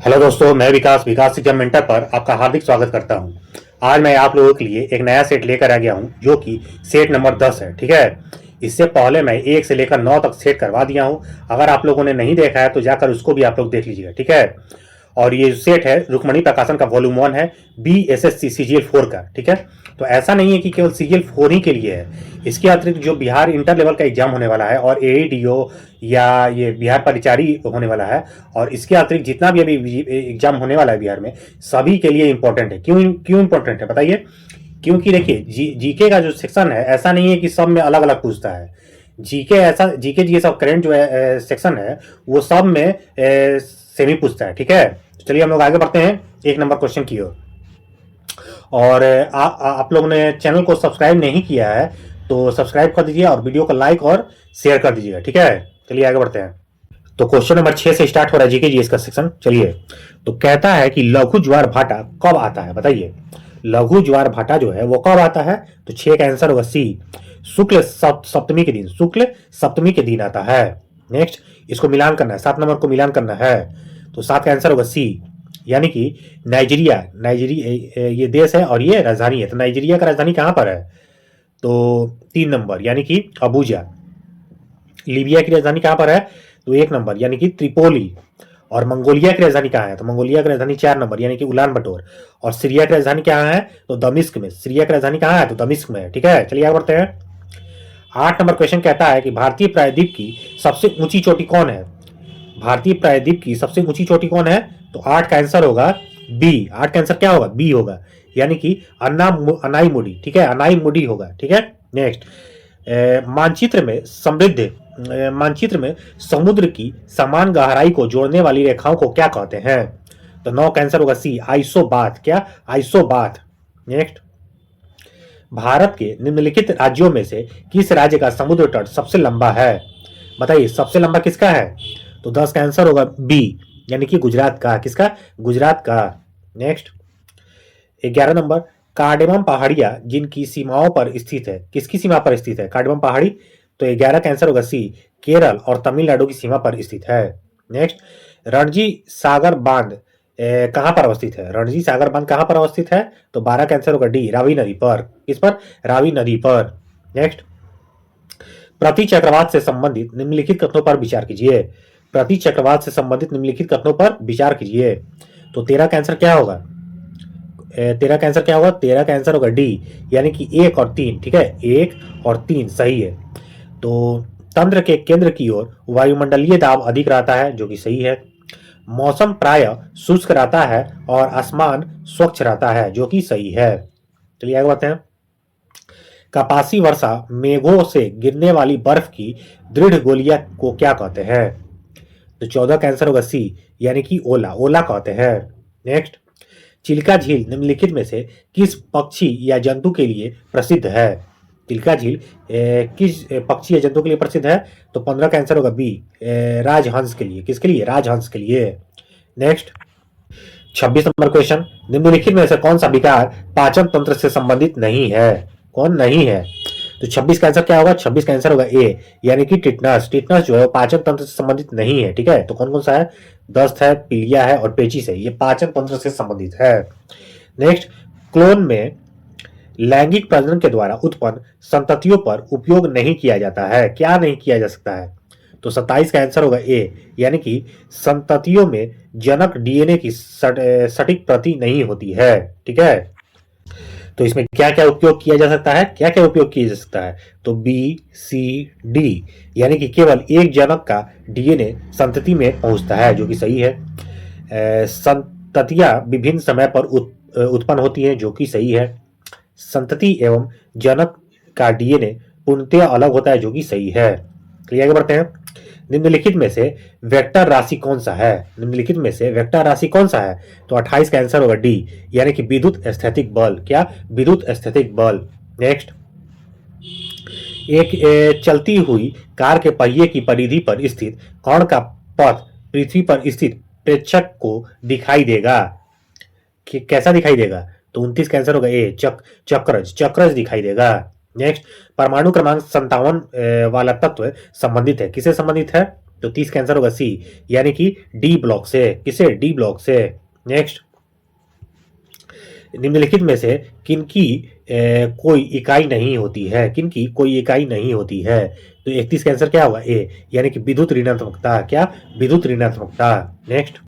Hello दोस्तों, मैं विकास विकास exam mentor पर आपका हार्दिक स्वागत करता हूं। आज मैं आप लोगों के लिए एक नया सेट लेकर आ गया हूं जो कि सेट नंबर 10 है। ठीक है, इससे पहले मैं 1 से लेकर 9 तक सेट करवा दिया हूं। अगर आप लोगों ने नहीं देखा है तो जाकर उसको भी आप लोग देख लीजिएगा। ठीक है, और ये सेट है रुक्मणी प्रकाशन का वॉल्यूम 1 है, BSSC CGL 4 का। ठीक है, तो ऐसा नहीं है कि केवल CGL 4 ही के लिए है। इसके अतिरिक्त जो बिहार इंटर लेवल का एग्जाम होने वाला है और AEDO या ये बिहार परिचारी होने वाला है, और इसके अतिरिक्त जितना भी अभी एग्जाम होने वाला है बिहार में, सभी के लिए इंपॉर्टेंट है। क्यों क्यों इंपॉर्टेंट है बताइए? क्योंकि देखिए जीके का जो सेक्शन है ऐसा नहीं है कि सब में अलग अलग पूछता है। जीके ये सब करेंट जो है सेक्शन है वो सब में सेमी पूछता है। ठीक है, तो चलिए हम लोग आगे बढ़ते हैं 1 नंबर क्वेश्चन की ओर। और आप लोगों ने चैनल को सब्सक्राइब नहीं किया है तो सब्सक्राइब कर दीजिए और वीडियो को लाइक और शेयर कर दीजिएगा। ठीक है, चलिए आगे बढ़ते हैं। तो क्वेश्चन नंबर 6 से स्टार्ट हो रहा है जीके जीएस का सेक्शन। चलिए, तो कहता है कि लघु ज्वार भाटा कब आता है बताइए। लघु ज्वार भाटा जो है वो कब आता है? तो 6 का आंसर होगा सी, शुक्ल सप्तमी के दिन। शुक्ल सप्तमी के दिन आता है। नेक्स्ट, इसको मिलान करना है, 7 नंबर को मिलान करना है, तो 7 का आंसर होगा सी, यानी कि नाइजीरिया ये देश है और ये राजधानी है। तो नाइजीरिया का राजधानी कहां पर है? तो 3 नंबर यानी कि अबूजा। लीबिया की राजधानी कहां पर है? तो 1 नंबर यानी कि त्रिपोली। और मंगोलिया की राजधानी कहां है? तो मंगोलिया की राजधानी 4 नंबर यानी कि उलान बटोर। और सीरिया की राजधानी कहां है? तो दमिश्क में। सीरिया की राजधानी कहां है? तो दमिश्क में है। ठीक है, चलिए आगे बढ़ते हैं। 8 नंबर क्वेश्चन कहता है कि भारतीय प्रायद्वीप की सबसे ऊंची चोटी कौन है? भारतीय प्रायद्वीप की सबसे ऊंची चोटी कौन है? तो 8 का आंसर होगा बी। 8 का आंसर क्या होगा? बी होगा, यानी कि अनाईमुडी। ठीक है, अनाईमुडी होगा। ठीक है, नेक्स्ट, मानचित्र में समुद्र की समान गहराई को जोड़ने वाली रेखाओं को क्या कहते हैं? तो 9 का आंसर होगा सी, आइसोबाथ। क्या? आइसोबाथ। नेक्स्ट, भारत के निम्नलिखित राज्यों में से किस राज्य का समुद्र तट सबसे लंबा है? बताइए, सबसे लंबा किसका है? तो 10 का आंसर होगा बी, यानी कि गुजरात का। किसका? गुजरात का। नेक्स्ट, 11 नंबर, कार्डेमम पहाड़ियां जिनकी सीमाओं पर स्थित है, किसकी सीमा पर स्थित है कार्डेमम पहाड़ी? तो 11 का आंसर होगा सी, केरल और तमिलनाडु की सीमा पर स्थित है। नेक्स्ट, रणजी सागर बांध कहां पर अवस्थित है? रणजी सागर बांध कहां पर अवस्थित है? तो 12 का आंसर होगा डी, रावी नदी पर। किस पर? रावी नदी पर। नेक्स्ट, प्रति चक्रवात से संबंधित निम्नलिखित कथनों पर विचार कीजिए। प्रति चक्रवात से संबंधित निम्नलिखित कथनों पर विचार कीजिए। तो 13 का आंसर क्या होगा? 13 का आंसर क्या होगा? 13 का आंसर होगा डी, यानी कि 1 और 3। ठीक है, 1 और 3 सही है। तो तंत्र के केंद्र की ओर वायुमंडलीय दाब अधिक रहता है, जो कि सही है। मौसम प्राय शुष्क रहता है और आसमान स्वच्छ रहता है, जो कि सही है। चलिए आगे बढ़ते हैं। कपासी वर्षा मेघों से गिरने वाली बर्फ की दृढ़ गोलियां को क्या कहते हैं? तो 14 का आंसर होगा सी, यानी कि ओला। ओला कहते हैं। नेक्स्ट, चिल्का झील निम्नलिखित में से किस पक्षी या जंतु के लिए प्रसिद्ध है? चिल्का झील किस पक्षी या जंतु के लिए प्रसिद्ध है? तो 15 का आंसर होगा बी, राजहंस के लिए। किसके लिए? राजहंस के लिए। नेक्स्ट, 26 नंबर क्वेश्चन, निम्नलिखित में से कौन सा विकार पाचन तंत्र से संबंधित नहीं है? कौन नहीं है? तो 26 का आंसर क्या होगा? 26 का आंसर होगा ए, यानी कि टिटनस। टिटनस जो है पाचन तंत्र से संबंधित नहीं है। ठीक है, तो कौन कौन सा है? दस्त है, पीलिया है और पेचिस है। ये पाचन तंत्र से संबंधित है। नेक्स्ट, क्लोन में लैंगिक प्रजनन के द्वारा उत्पन्न संततियों पर उपयोग नहीं किया जाता है। क्या नहीं किया जा सकता है? तो 27 का आंसर होगा ए, यानी कि संततियों में जनक डीएनए की सटीक प्रति नहीं होती है। ठीक है, तो इसमें क्या क्या उपयोग किया जा सकता है? क्या क्या उपयोग किया जा सकता है? तो बी, सी, डी, यानी कि केवल एक जनक का डीएनए संतति में पहुंचता है, जो कि सही है। संततियां विभिन्न समय पर उत्पन्न होती हैं, जो कि सही है। संतति एवं जनक का डीएनए पूर्णतः अलग होता है, जो कि सही है। चलिए आगे बढ़ते हैं। निम्नलिखित में से वेक्टर राशि कौन सा है? निम्नलिखित में से वेक्टर राशि कौन सा है? तो 28 का आंसर होगा डी, यानी कि विद्युत स्थैतिक बल। क्या? विद्युत स्थैतिक बल। नेक्स्ट, एक चलती हुई कार के पहिए की परिधि पर स्थित कण का पथ पृथ्वी पर स्थित प्रेक्षक को दिखाई देगा। कैसा दिखाई देगा? तो 29 का आंसर होगा ए, चक्रज दिखाई देगा। नेक्स्ट, परमाणु क्रमांक 57 वाला तत्व संबंधित है। किसे संबंधित है? तो 30 का आंसर होगा सी, यानी कि डी ब्लॉक से। किसे? डी ब्लॉक से। नेक्स्ट, निम्नलिखित में से किनकी कोई इकाई नहीं होती है? किनकी कोई इकाई नहीं होती है? तो 31 का आंसर क्या होगा? ए, यानी कि विद्युत ऋणात्मकता। क्या? विद्युत ऋणात्मकता। नेक्स्ट,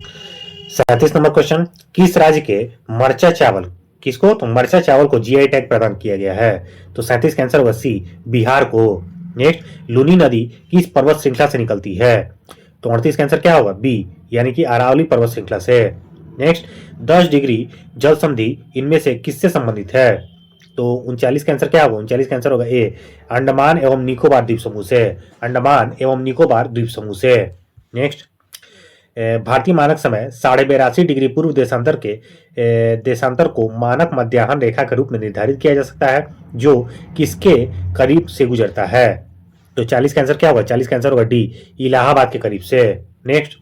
37 नंबर क्वेश्चन, किस राज्य के मरचा चावल, किसको? तो मरचा चावल को जीआई टैग प्रदान किया गया है? तो 37 का आंसर होगा सी, बिहार को। नेक्स्ट, लूनी नदी किस पर्वत श्रृंखला से निकलती है? तो 38 का आंसर क्या होगा? बी, यानी कि अरावली पर्वत श्रृंखला से। नेक्स्ट, 10 डिग्री जल संधि इनमें से किससे संबंधित है? तो 39 का आंसर क्या होगा? 39 का आंसर होगा ए, अंडमान एवं निकोबार द्वीप समूह से। अंडमान एवं निकोबार द्वीप समूह से। नेक्स्ट, भारतीय मानक समय 82.5 डिग्री पूर्व देशांतर को मानक मध्याह्न रेखा के रूप में निर्धारित किया जा सकता है, जो किसके करीब से गुजरता है? तो 40 का आंसर क्या होगा? 40 का आंसर होगा डी, इलाहाबाद के करीब से। नेक्स्ट,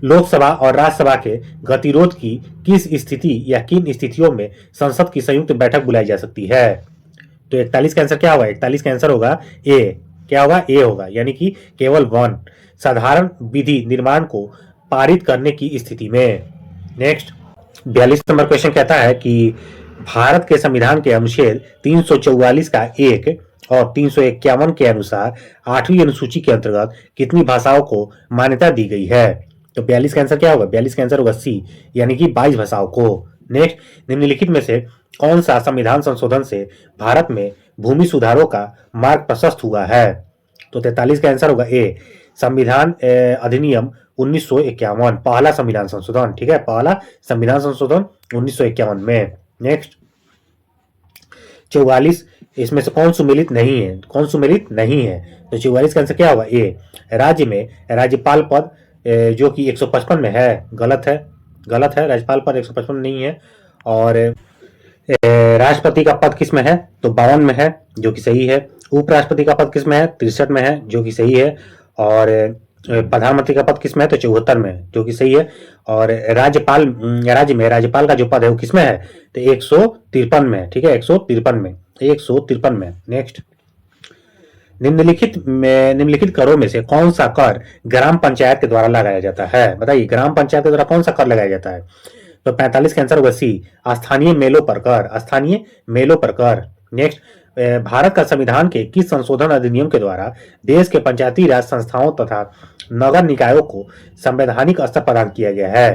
लोकसभा और राज्यसभा के गतिरोध की किस स्थिति या किन स्थितियों में संसद की संयुक्त बैठक बुलाई जा सकती है? तो 41 का आंसर क्या होगा? 41 का आंसर होगा ए। क्या होगा? ए होगा, यानी कि केवल वन साधारण विधि निर्माण को पारित करने की स्थिति में। नेक्स्ट, 42 नंबर क्वेश्चन कहता है कि भारत के संविधान के अनुच्छेद 344 का 1 और 351 के अनुसार 8वीं अनुसूची के अंतर्गत कितनी भाषाओं को मान्यता दी गई है? तो 42 का आंसर क्या होगा? 42 का आंसर होगा सी, यानी कि 22 भाषाओं को। नेक्स्ट, निम्नलिखित में से कौन सा संविधान संशोधन से भारत में भूमि सुधारों का मार्ग प्रशस्त हुआ है? तो 43 का आंसर होगा ए, संविधान अधिनियम 1951, पहला संविधान संशोधन। ठीक है, पहला संविधान संशोधन 1951 में। नेक्स्ट, 44, इसमें से कौन सुमेलित नहीं है? कौन सुमेलित नहीं है? तो 44 का आंसर क्या होगा? ए, राज्य में राज्यपाल पद जो कि 155 में है, गलत है, गलत है, राज्यपाल पद 155 में नहीं है। और राष्ट्रपति का पद किस में है? तो 52 में है, जो कि सही है। उपराष्ट्रपति का पद किस में है? 63 में है, जो कि सही है। और प्रधानमंत्री का पद किस में है? तो 74 में, जो कि सही है। और राज्य में राज्यपाल का जो पद है वो किस में है? तो 153 में। ठीक है, 153 में, 153 में। नेक्स्ट, निम्नलिखित करों में से कौन सा कर ग्राम पंचायत के द्वारा लगाया जाता है? बताइए, ग्राम पंचायत के द्वारा कौन सा कर लगाया जाता है? तो 45 का आंसर होगा सी, स्थानीय मेलों पर कर। स्थानीय मेलों पर कर। नेक्स्ट, भारत का संविधान के किस संशोधन अधिनियम के द्वारा देश के पंचायती राज संस्थाओं तथा नगर निकायों को संवैधानिक स्तर प्रदान किया गया है?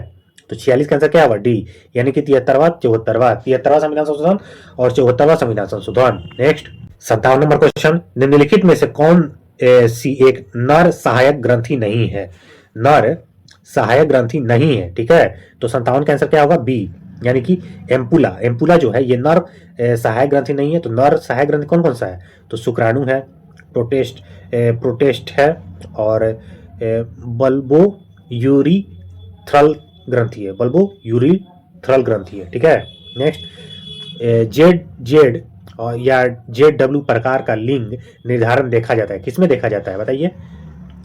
तो 46 का आंसर क्या होगा? डी, यानी कि 73वां संविधान संशोधन और 74वां संविधान संशोधन। नेक्स्ट, 57 नंबर क्वेश्चन, निम्नलिखित में से कौन सी एक नर सहायक ग्रंथि नहीं है? नर सहायक ग्रंथि नहीं है। ठीक है, तो 57 का आंसर क्या होगा? बी, यानी कि एम्पुला। एम्पुला जो है ये नर सहायक ग्रंथि नहीं है। तो नर सहायक ग्रंथि कौन कौन सा है? तो शुक्राणु है, प्रोटेस्ट है, और बल्बो यूरिथ्रल ग्रंथि है, बल्बो यूरिथ्रल ग्रंथि है। ठीक है। नेक्स्ट, जेड और या जेड प्रकार का लिंग निर्धारण देखा जाता है, किसमें देखा जाता है? बताइए,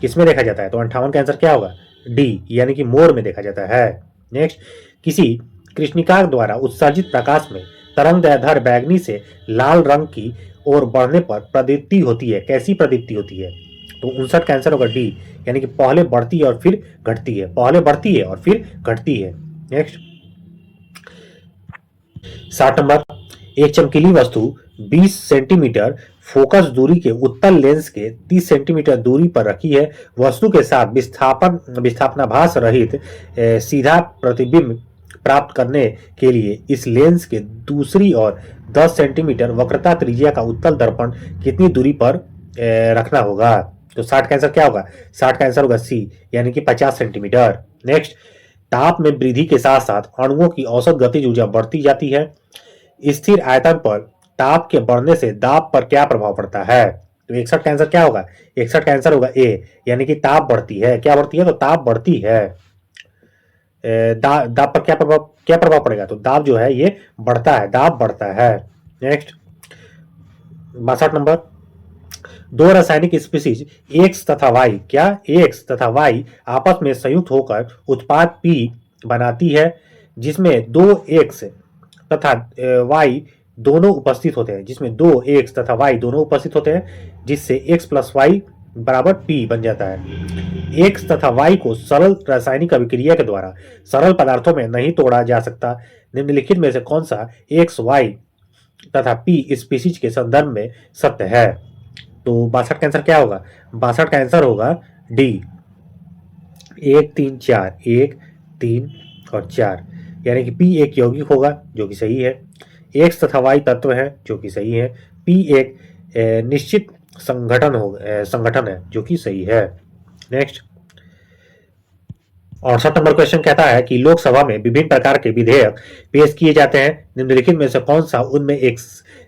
किसमें देखा जाता है? तो 58 का आंसर क्या होगा? डी, यानी कि मोर में देखा जाता है। नेक्स्ट, किसी कृष्णिका द्वारा उत्सर्जित प्रकाश में तरंगदैर्ध्य बैगनी से लाल रंग की ओर बढ़ने पर प्रदीप्ति होती है, कैसी प्रदीप्ति होती है? तो 59 का आंसर होगा डी, यानी कि पहले बढ़ती है और फिर घटती है, पहले बढ़ती है और फिर घटती है। नेक्स्ट, 60 नंबर, एक चमकीली वस्तु 20 सेंटीमीटर फोकस दूरी के उत्तल लेंस के 30 सेंटीमीटर दूरी पर रखी है। वस्तु के साथ विस्थापनाभास रहित सीधा प्रतिबिंब प्राप्त करने के लिए इस लेंस के दूसरी और 10 सेंटीमीटर वक्रता त्रिज्या का उत्तल दर्पण कितनी दूरी पर रखना होगा? तो 60 का आंसर क्या होगा? 60 का आंसर होगा सी, यानी कि 50 सेंटीमीटर। नेक्स्ट, ताप में वृद्धि के साथ साथ अणुओं की औसत गतिज ऊर्जा बढ़ती जाती है। स्थिर आयतन पर ताप के बढ़ने से दाब पर क्या प्रभाव पड़ता है? तो 61 का आंसर क्या होगा? 61 का आंसर होगा ए, यानी कि ताप बढ़ती है। क्या बढ़ती है? तो ताप बढ़ती है। दाब पर क्या प्रभाव पड़ेगा? तो दाब जो है ये बढ़ता है, दाब बढ़ता है। नेक्स्ट, 62 नंबर, दो रासायनिक स्पीसीज एक्स तथा वाई, क्या एक्स तथा वाई आपस में संयुक्त होकर उत्पाद पी बनाती है, जिसमें दो एक्स तथा वाई दोनों उपस्थित होते हैं, जिसमें दो एक्स तथा वाई दोनों उपस्थित होते हैं, जिससे एक्स प्लस वाई बराबर P बन जाता है। X तथा Y को सरल रासायनिक अभिक्रिया के द्वारा सरल पदार्थों में नहीं तोड़ा जा सकता। निम्नलिखित में से कौन सा X, Y तथा P स्पीशीज के संदर्भ में सत्य है? तो 62 का आंसर क्या होगा? 62 का आंसर होगा डी, 1, 3, 4, 1, 3 और 4, यानी कि P एक यौगिक होगा जो कि सही है। X तथा Y तत्व है जो कि सही है। P एक निश्चित संगठन है जो कि सही है। नेक्स्ट 68 नंबर क्वेश्चन कहता है कि लोकसभा में विभिन्न प्रकार के विधेयक पेश किए जाते हैं। निम्नलिखित में से कौन सा उनमें एक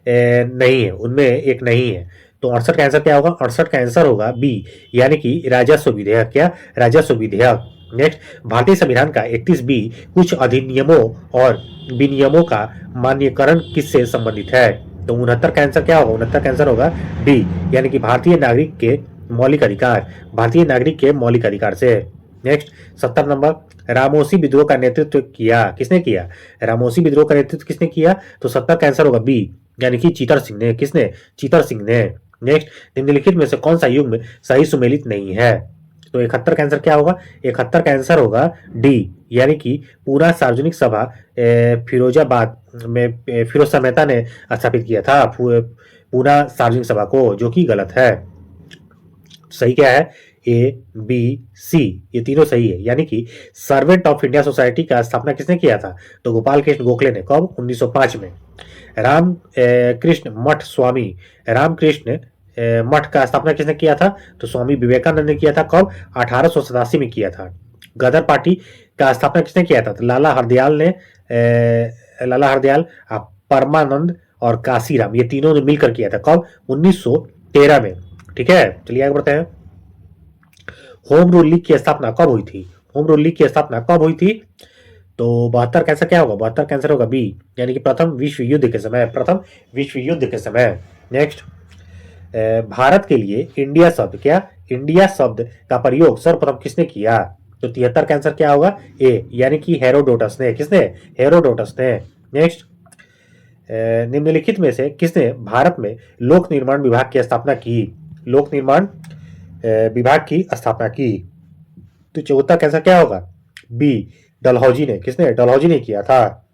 नहीं है? उनमें एक नहीं है। तो 68 का आंसर क्या होगा? 68 का आंसर होगा बी, यानी कि राजस्व विधेयक। क्या? राजस्व विधेयक। नेक्स्ट, भारतीय संविधान का 31B कुछ अधिनियमों और विनियमों का मान्यकरण किससे संबंधित है? तो 69 का आंसर क्या होगा? 69 का आंसर होगा डी, यानी कि भारतीय नागरिक के मौलिक अधिकार, भारतीय नागरिक के मौलिक अधिकार से। नेक्स्ट 70 नंबर, रामोसी विद्रोह का नेतृत्व किया किसने किया? रामोसी विद्रोह का नेतृत्व किसने किया? तो 70 का आंसर होगा बी, यानी कि चीतर सिंह ने। किसने? चीतर सिंह ने। नेक्स्ट, निम्नलिखित में से कौन सा युग्म सही सुमेलित नहीं है? तो 71 का आंसर क्या होगा? 71 का आंसर होगा डी, यानी कि पूरा सार्वजनिक सभा फिरोजाबाद में फिरोज शाह मेहता ने स्थापित किया था पूरा सार्वजनिक सभा को, जो कि गलत है। सही क्या है? ए, बी, सी, ये तीनों सही है। यानी कि सर्वेंट ऑफ इंडिया सोसाइटी का स्थापना किसने किया था? तो गोपाल कृष्ण गोखले ने। कब? 1905 में। राम कृष्ण मठ स्वामी रामकृष्ण मठ का स्थापना किसने किया था? तो स्वामी विवेकानंद ने किया था। कब? 1887 में किया था। गदर पार्टी का स्थापना किसने किया था? तो लाला हरदयाल, परमानंद और काशीराम, ये तीनों ने मिलकर किया था। कब? 1913 में। ठीक है, चलिए आगे बढ़ते हैं। होम रूल लीग की स्थापना कब हुई थी? होम रूल लीग की स्थापना कब हुई थी? तो 72 का आंसर क्या होगा? 72 का आंसर होगा बी, यानी कि प्रथम विश्व युद्ध के समय। प्रथम विश्व युद्ध के समय। नेक्स्ट, भारत के लिए इंडिया शब्द, क्या? इंडिया शब्द का प्रयोग सर्वप्रथम किसने किया? तो 73 का आंसर क्या होगा? ए, यानी कि हेरोडोटस ने। किसने? हेरोडोटस ने। नेक्स्ट, निम्नलिखित में से किसने भारत में लोक निर्माण विभाग की स्थापना की? लोक निर्माण विभाग की स्थापना की। तो 74 का आंसर क्या होगा? बी, डलहौजी ने। किसने? डलहौजी ने किया था।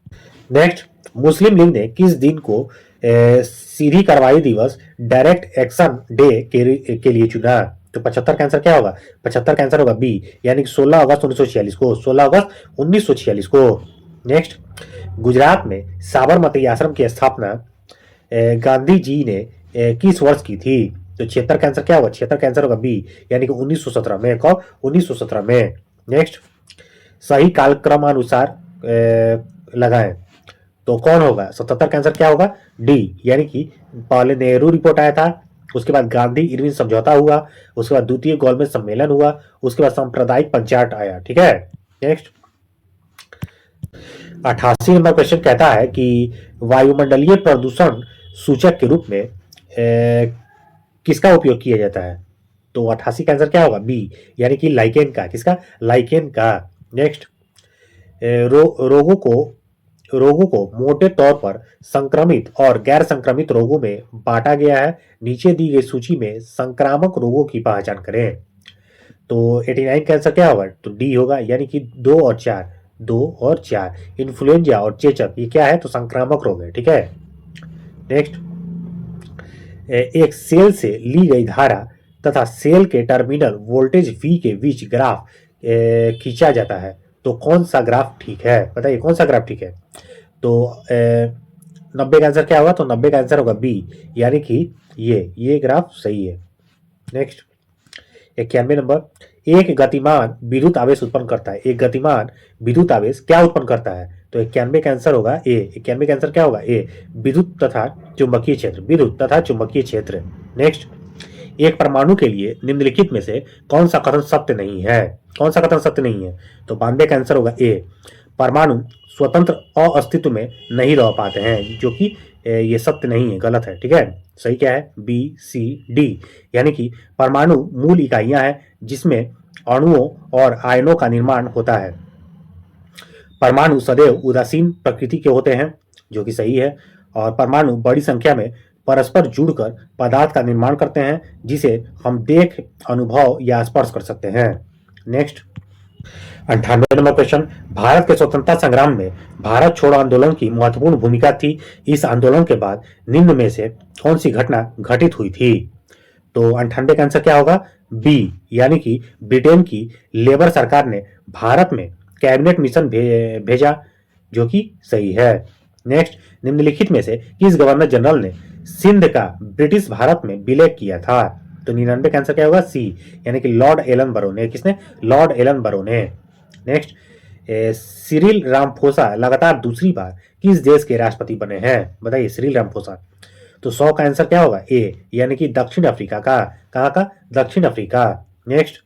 नेक्स्ट, मुस्लिम लीग ने किस दिन को सीधी कार्रवाई दिवस, डायरेक्ट एक्शन डे के लिए चुना? तो 75 का आंसर क्या होगा? 75 का आंसर होगा बी, यानी कि 16 अगस्त 1946 को। 16 अगस्त 1946 को। नेक्स्ट, गुजरात में साबरमती आश्रम की स्थापना गांधी जी ने किस वर्ष की थी? तो 76 का आंसर क्या होगा? 76 का आंसर होगा बी, यानी कि 1917 में। कब? 1917 में। नेक्स्ट, सही कालक्रमानुसार लगाएं तो कौन होगा? 77 का आंसर क्या होगा? डी, यानी कि पहले नेहरू रिपोर्ट आया था, उसके बाद गांधी इरविन समझौता हुआ, उसके बाद द्वितीय गोलमेज सम्मेलन हुआ, उसके बाद सांप्रदायिक पंचायत आया। ठीक है। नेक्स्ट, 88 नंबर क्वेश्चन कहता है कि वायुमंडलीय प्रदूषण सूचक के रूप में किसका उपयोग किया जाता है? तो 88 का आंसर क्या होगा? बी, यानी कि लाइकेन का। किसका? लाइकेन का। नेक्स्ट, रोगों को मोटे तौर पर संक्रमित और गैर संक्रमित रोगों में बांटा गया है। नीचे दी गई सूची में संक्रामक रोगों की पहचान करें। तो 89 का आंसर क्या होगा? तो डी होगा, यानी कि 2 और 4। 2 और 4, इन्फ्लुएंजा और चेचक, ये क्या है? तो संक्रामक रोग है। ठीक है। नेक्स्ट, एक सेल से ली गई धारा तथा सेल के टर्मिनल वोल्टेज V के बीच ग्राफ खींचा जाता है, तो कौन सा ग्राफ ठीक है? बताइए कौन सा ग्राफ ठीक है? तो 90 का आंसर क्या होगा? तो 90 का आंसर होगा बी, यानी कि ये ग्राफ सही है। नेक्स्ट, 91 नंबर, एक गतिमान विद्युत आवेश उत्पन्न करता है। एक गतिमान विद्युत आवेश क्या उत्पन्न करता है? तो 91 का आंसर होगा ए। 91 का आंसर क्या होगा? ए, विद्युत तथा चुंबकीय क्षेत्र। विद्युत तथा चुंबकीय क्षेत्र। नेक्स्ट, एक परमाणु के लिए निम्नलिखित में से कौन सा कथन सत्य नहीं है? कौन सा कथन सत्य नहीं है? तो 92 का आंसर होगा ए, परमाणु स्वतंत्र अस्तित्व में नहीं रह पाते हैं, जो कि ये सत्य नहीं है, गलत है। ठीक है। सही क्या है? बी, सी, डी, यानी कि परमाणु मूल इकाइयां हैं जिसमें अणुओं और आयनों का निर्माण होता है। परमाणु सदैव उदासीन प्रकृति के होते हैं, जो कि सही है। और परमाणु बड़ी संख्या में परस्पर जुड़कर पदार्थ का निर्माण करते हैं जिसे हम देख, अनुभव या स्पर्श कर सकते हैं। नेक्स्ट 98 नंबर क्वेश्चन, भारत के स्वतंत्रता संग्राम में भारत छोड़ो आंदोलन की महत्वपूर्ण भूमिका थी। इस आंदोलन के बाद निम्न में से कौन सी घटना घटित हुई थी? तो 98 का आंसर क्या होगा? बी, यानी कि ब्रिटेन की लेबर सरकार ने भारत में कैबिनेट मिशन भेजा, जो कि सही है। नेक्स्ट, निम्नलिखित में से किस गवर्नर जनरल ने सिंध का ब्रिटिश भारत में विलय किया था? तो 99 का आंसर क्या होगा? सी, यानी कि लॉर्ड एलन बरो ने। किसने? लॉर्ड एलन बरो ने। नेक्स्ट, सिरिल रामफोसा लगातार दूसरी बार किस देश के राष्ट्रपति बने हैं? बताइए, सिरिल रामफोसा। तो 100 का आंसर क्या होगा? ए, यानी कि दक्षिण अफ्रीका का। कहाँ का? दक्षिण अफ्रीका। नेक्स्ट,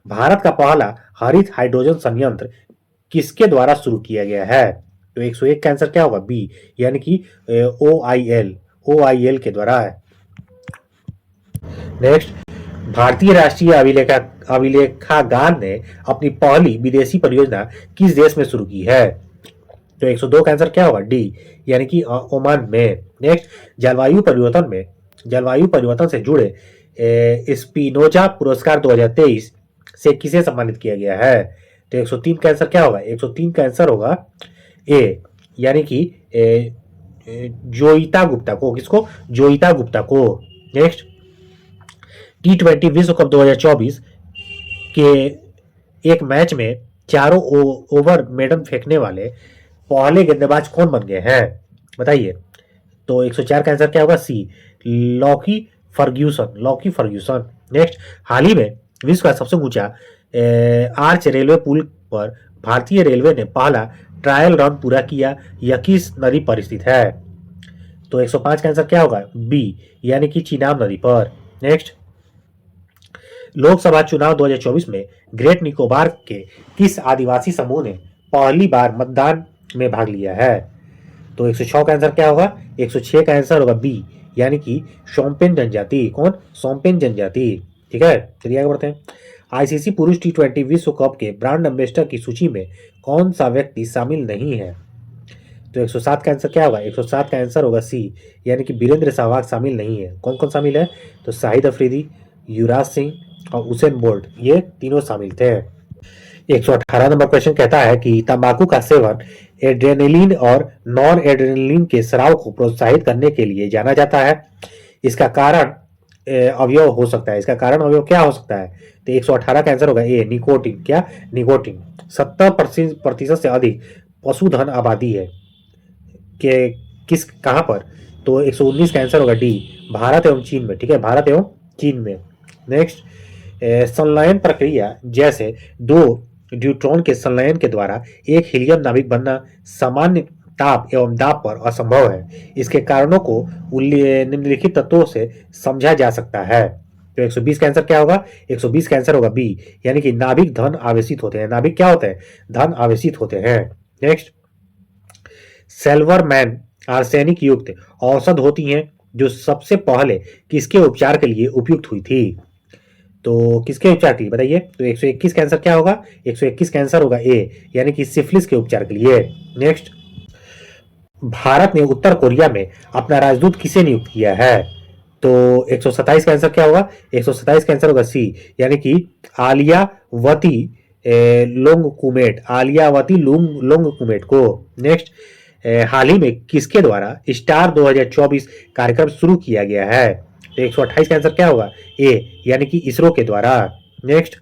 भारत का पहला हरित हाइड्रोजन संयंत्र किसके द्वारा शुरू किया गया है? तो 101 का आंसर क्या होगा? बी, यानी कि OIL के द्वारा है। नेक्स्ट, भारतीय राष्ट्रीय अभिलेखागार ने अपनी पहली विदेशी परियोजना किस देश में शुरू की है? तो 102 का आंसर क्या होगा? डी, यानी कि ओमान में। नेक्स्ट, जलवायु परिवर्तन से जुड़े स्पिनोजा पुरस्कार 2023 से किसे सम्मानित किया गया है? तो 103 का आंसर क्या होगा? 103 का आंसर होगा ए, यानी कि जोईता गुप्ता को। किसको? जोईता गुप्ता को। नेक्स्ट, T20 विश्व कप 2024 के एक मैच में चारों ओवर मेडन फेंकने वाले पहले गेंदबाज कौन बन गए हैं? बताइए। तो 104 का आंसर क्या होगा? सी, लॉकी फर्ग्यूसन। नेक्स्ट, हाल ही में विश्व का सबसे ऊंचा आर्च रेलवे पुल पर भारतीय रेलवे ने पहला ट्रायल रन पूरा किया। यह किस नदी पर स्थित है? तो 105 का आंसर क्या होगा? बी, यानी कि चिनाब नदी पर। नेक्स्ट, लोकसभा चुनाव 2024 में ग्रेट निकोबार के किस आदिवासी समूह ने पहली बार मतदान में भाग लिया है? तो 106 का आंसर क्या होगा? 106 का आंसर होगा बी, यानी कि शोम्पेन जनजाति। कौन? शोम्पेन जनजाति। ठीक है, चलिए आगे बढ़ते हैं। आईसीसी पुरुष T20 विश्व कप के ब्रांड एम्बेसडर की सूची में कौन सा व्यक्ति शामिल नहीं है? तो 107 का आंसर क्या होगा? 107 का आंसर होगा सी, यानी कि वीरेंद्र सहवाग शामिल नहीं है। कौन कौन शामिल है? तो शाहिद अफरीदी, युवराज सिंह और उसेन बोल्ट, ये तीनों शामिल थे। 118 नंबर क्वेश्चन कहता है कि तंबाकू का सेवन एड्रेनलिन और नॉन एड्रेनलिन के स्राव को प्रोत्साहित करने के लिए जाना जाता है। इसका कारण अवयव हो सकता है। इसका कारण अवयव क्या हो सकता है? तो 118 का आंसर होगा ए, निकोटिन। क्या? निकोटिन। 70% से अधिक पशुधन आबादी है के कहां पर? तो 119 का आंसर होगा डी, भारत एवं चीन में। ठीक है, भारत एवं चीन में। नेक्स्ट, संलयन प्रक्रिया जैसे दो ड्यूट्रॉन के संलयन के द्वारा एक हीलियम नाभिक बनना सामान्य ताप एवं दाब पर असंभव है। इसके कारणों को निम्नलिखित तत्वों से समझा जा सकता है। तो 120 का आंसर क्या होगा? 120 का आंसर होगा बी, यानी कि नाभिक धन आवेशित होते हैं। नाभिक क्या होते हैं? धन आवेशित होते हैं। नेक्स्ट, सेल्वरमैन आर्सेनिक युक्त औषध होती हैं जो सबसे पहले किसके उपचार के लिए उपयुक्त हुई थी? तो किसके उपचार के लिए बताइए? तो 121 का आंसर क्या होगा? 121 का आंसर होगा ए, यानी कि सिफिलिस के उपचार के लिए। नेक्स्ट, भारत ने उत्तर कोरिया में अपना राजदूत किसे नियुक्त किया है? तो 127 का आंसर क्या होगा? 127 का आंसर होगा सी, यानी कि आलियावती लोंगकुमेट को। नेक्स्ट, हाल ही में किसके द्वारा स्टार 2024 कार्यक्रम शुरू किया गया है? तो 128 का आंसर क्या होगा? ए, यानी कि इसरो के द्वारा। नेक्स्ट,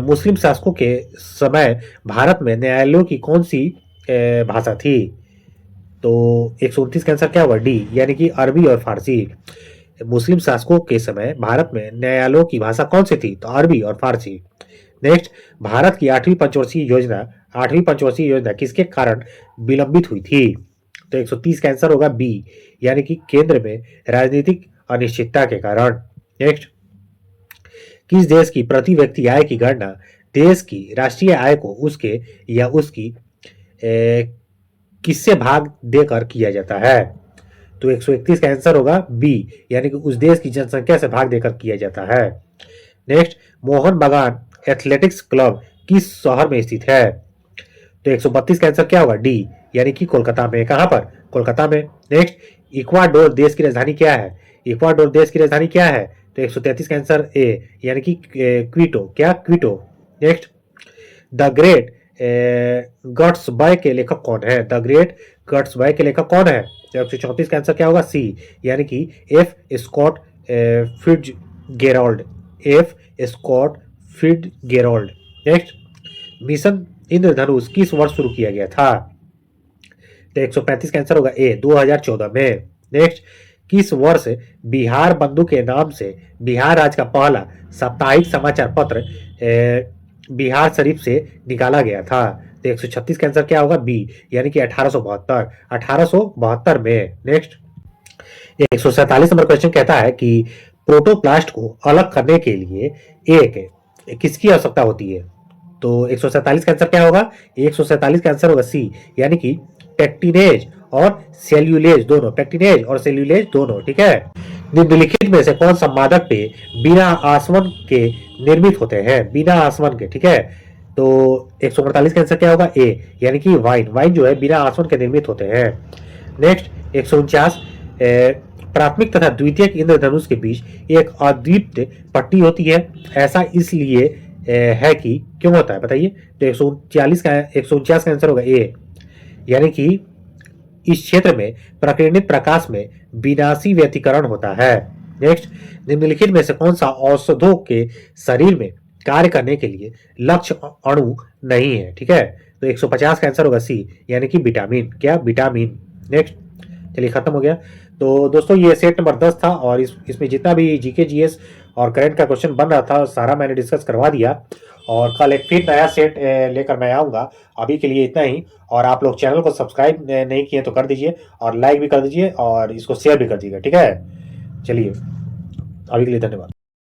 मुस्लिम शासकों के समय भारत में न्यायालयों की कौन सी भाषा थी? तो 129 का आंसर क्या होगा? डी, यानी कि अरबी और फारसी। मुस्लिम शासकों के समय भारत में न्यायालयों की भाषा कौन सी थी? तो अरबी और फारसी। नेक्स्ट, भारत की 8वीं पंचवर्षीय योजना किसके कारण विलंबित हुई थी? तो 130 का आंसर होगा बी, यानी कि केंद्र में राजनीतिक अनिश्चितता के कारण। नेक्स्ट, किस देश की प्रति व्यक्ति आय की गणना देश की राष्ट्रीय आय को उसके या उसकी किससे भाग देकर किया जाता है? तो 131 का आंसर होगा बी, यानी कि उस देश की जनसंख्या से भाग देकर किया जाता है। नेक्स्ट, मोहन बागान एथलेटिक्स क्लब किस शहर में स्थित है? तो 132 का आंसर क्या होगा? डी, यानी कि कोलकाता में। कहां पर? कोलकाता में। नेक्स्ट, इक्वाडोर देश की राजधानी क्या है? इक्वाडोर देश की राजधानी क्या है? तो 133 का आंसर ए, यानी कि क्विटो। क्या? क्विटो। नेक्स्ट, द ग्रेट गट्सबाय के लेखक कौन है? द ग्रेट गट्सबाय के लेखक कौन है? तो 134 का आंसर क्या होगा? सी, यानी कि F Scott Fitzgerald. F Scott Fitzgerald. Next, mission Indradhanush किस वर्ष शुरू किया गया था? तो 135 का आंसर होगा ए, 2014 में। नेक्स्ट, किस वर्ष बिहार बंधु के नाम से बिहार राज्य का पहला साप्ताहिक समाचार पत्र बिहार शरीफ से निकाला गया था? तो 136 का आंसर क्या होगा? बी, यानी कि 1872। 1872 में। नेक्स्ट, 147 नंबर क्वेश्चन कहता है कि प्रोटोप्लास्ट को अलग करने के लिए एक किसकी आवश्यकता होती है? तो 147 का आंसर क्या होगा? 147 का आंसर होगा सी, यानी कि पेक्टिनेज और सेल्यूलेज दोनों। पेक्टिनेज और सेल्यूलेज दोनों। ठीक है। निम्नलिखित में से कौन सा मादक पेय बिना आसवन के निर्मित होते हैं? बिना आसवन के। ठीक है। तो 148 का आंसर क्या होगा? ए, यानी कि वाइन। वाइन जो है बिना आसवन के निर्मित होते हैं। नेक्स्ट, 149, प्राथमिक तथा द्वितीयक इंद्रधनुष के बीच एक अद्वितीय पट्टी होती है, ऐसा इसलिए है कि क्यों होता है बताइए? तो 149 का आंसर होगा ए, यानी कि इस क्षेत्र में प्रकीर्णित प्रकाश में विनाशी व्यतिकरण होता है। नेक्स्ट, निम्नलिखित में से कौन सा औषधों के शरीर में कार्य करने के लिए लक्ष्य अणु नहीं है? ठीक है। तो 150 का आंसर होगा सी, यानी कि विटामिन। क्या? विटामिन। नेक्स्ट, चलिए खत्म हो गया। तो दोस्तों ये सेट नंबर 10 था और इसमें जितना भी जीके जीएस और करंट का क्वेश्चन बन रहा था सारा मैंने डिस्कस करवा दिया और कल एक फिर नया सेट लेकर मैं आऊँगा। अभी के लिए इतना ही और आप लोग चैनल को सब्सक्राइब नहीं किए तो कर दीजिए और लाइक भी कर दीजिए और इसको शेयर भी कर दीजिएगा। ठीक है। चलिए, अभी के लिए धन्यवाद।